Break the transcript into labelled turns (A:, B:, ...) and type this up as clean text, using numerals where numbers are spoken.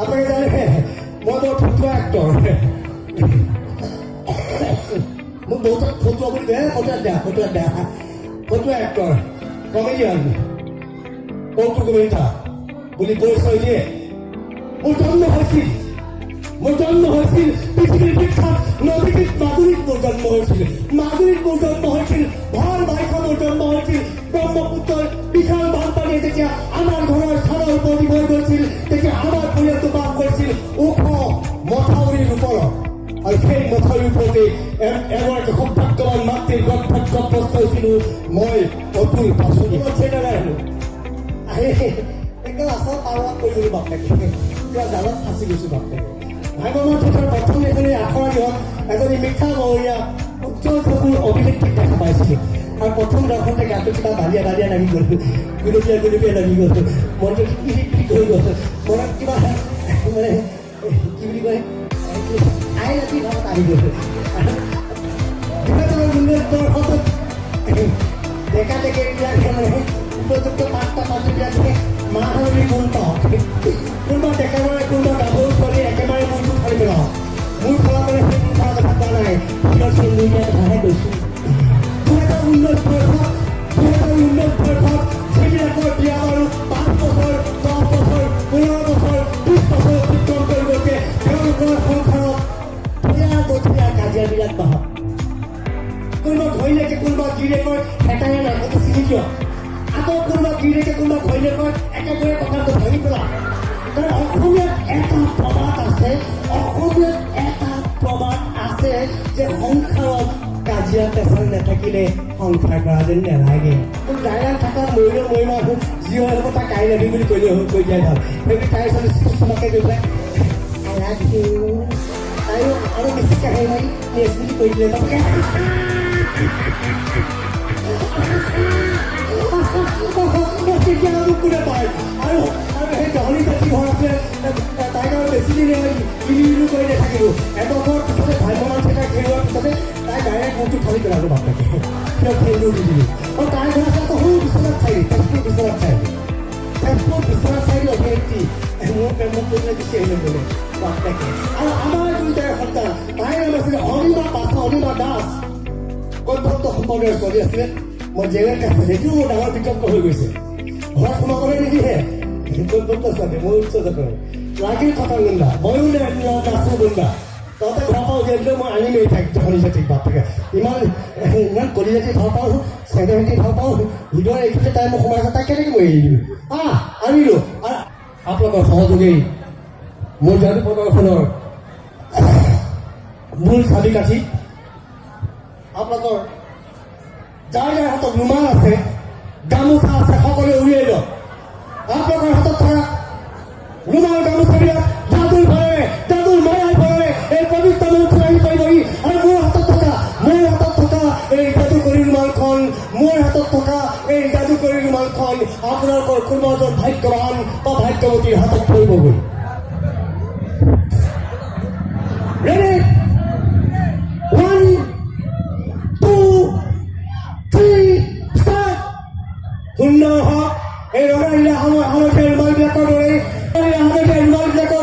A: আপোনালোকে জানে মই বৰ ফটুৱা এক্টৰ মোক বহুত ফটুৱা বুলি কয় ফটুৱা এক্টৰ কমেডিয়ান কৌতুক অভিনেতা বুলি পৰিচয় দিয়ে মোৰ জন্ম হৈছিল পৃথিৱীৰ বিখ্যাত নদীদ্বীপ মাজুলীত মোৰ জন্ম হৈছিল ভাল বাৰিষা মোৰ জন্ম হৈছিল ব্ৰহ্মপুত্ৰৰ বিশাল বানপানীয়ে যেতিয়া আমাৰ ঘৰৰ চালৰ ওপৰেদি বৈ গৈছিল তেতিয়া আমাৰ পৰিয়ালটো বাস কৰিছিল ওখ মথাউৰিৰ ওপৰত আৰু সেই মথাউৰিৰ ওপৰতে এগৰাকী সৌভাগ্যৱান মাতৃৰ গৰ্ভস্থ হৈছিলোঁ মই অতুল পাচনি একদম আচল পাৱাত কৰি গ'লো বাপেকে কিবা জালত ফাঁচি গৈছোঁ বাপেকে ভাগৱতৰ ভিতৰত প্ৰথম এজনী আখৰা দিহত এজনী মিঠা মহৰীয়া উজ্জ্বল চকুৰ অভিনেত্ৰীক দেখা পাইছিলোঁ আৰু প্ৰথম দৰ্শনতে গাটো কিবা বালিয়া লাগি গ'ল গুলপীয়া লাগি গ'ল মনটো ঠিক হৈ গ'ল মনত কিবা মানে কি বুলি কয় আই ৰাতি ভাৱত আহি গ'ল দৰ্শনত ডেকা ডেকেবিলাকে মানে উপযুক্ত পাত্ৰবিলাকে মাহৰি গুণ পাওঁ কোনোবা ডেকাৰে কোনোবা গাভৰু ছোৱালী একেবাৰে মূৰটো ফালি পেলাওঁ মোৰ ফলা মানে সেই কথা কোৱা নাই সেই দুনীয়া কথাহে কৈছোঁ 2019 বৰ্ষত যিবিলাকৰ বিয়া বাৰু 5 বছৰ 10 বছৰ 15 বছৰ 20 বছৰ অতিক্ৰম কৰি গৈছে তেওঁলোকৰ সংসাৰত ভয়া কাজিয়াবিলাক বাহক কোনোবা ঘৈণীয়েকে কোনোবা গিৰিয়েকৰ হেতাৰে নাকটো চিনি দিয়ক আকৌ কোনোবা গিৰিয়েকে কোনোবা ঘৈণীয়েকৰ একেবাৰে কথাটো ভাঙি পেলাওক কাৰণ অসমীয়াত এটা প্ৰবাদ আছে যে সংসাৰত কাজিয়া পেচাল নাথাকিলে সংসাৰ কৰা যেন নালাগে ডাইৰাক থকা মৰিমা যি হয় হ'ব তাক কাই লাগি বুলি কৈ দিয়াই ভাল সেইবুলি তাইৰ ছোৱালী চুমাকে গৈ পেলাই আই লাভ ইউ তাইও আৰু বেছি কাহে মাৰি নেচ বুলি কৈ দিলে তেতিয়া আৰু কোনে পায় আৰু সেই দহলি জাতি ঘৰ আছে তাইক আৰু বেছি দিন ইলি কৰি নাথাকিলোঁ এবছৰ পিছতে ভাগ্যৱান চেকাৰ খেলোৱাৰ পিছতে তাই ডাইৰেক্ট মূৰটো ফালি পেলালোঁ বাপেকে কিয় খেলবোৰ দি দিলোঁ আৰু তাইৰ ঘৰ আছে সৰু বিশ্বনাথ চাৰিআলি অভিনেত্ৰী মোৰ প্ৰেমত কৰি গুচি আহিলে বোলে বাপেকে আৰু আমাৰ দুয়োটাই সন্তান তাইৰ নাম আছিলে অনিমা দাস কৰ্তব্য সম্পৰ্কীয় ছোৱালী আছিলে মই জেলেত আছিলে এইটো মোৰ ডাঙৰ বিতৰ্ক হৈ গৈছে ঘৰত সোমাবলৈ নিদিয়ে কৰ্তব্য ছোৱালী মই উচ্চ জাতৰ লাগিল থকা গুণ্ডা ময়ো নাচো গুণ্ডা তহঁতে ঘৰ পাওঁ উলিয়াই দিলেও মই আনিমেই তাইক জহনী জাতিক বাপেকে ইমান কলি জাতি ভাল পাওঁ চেগা জাতি ভাল পাওঁ হৃদয় এইখিনিতে তাই মোক সোমাইছে তাই কেনেকৈ মই এৰি দিম আনিলোঁ আপোনালোকৰ সহযোগী মোৰ যাদু প্ৰদৰ্শনৰ মূল চাবি কাঠি আপোনালোকৰ যাৰ হাতত ৰুমাল আছে গামোচা আছে সকলোৱে উলিয়াই লওক আপোনালোকৰ হাতত থকা ৰুমাল গামোচাবিলাক যাদুৰ মায়াই ভৰে এই পবিত্ৰ মন্ত্ৰ আহি পাৰিবহি আৰু মোৰ হাতত থকা এই যাদুকৰী ৰুমালখন আপোনালোকৰ কোনোবা এজন ভাগ্যৱান বা ভাগ্যৱতীৰ হাতত পৰিবগৈ ৰেডি 1 2 3 ষ্টাৰ্ট সুন্দৰ হওক এই ৰঙা হালধীয়া ৰুমালবিলাকৰ দৰে ৰুমালবিলাকৰ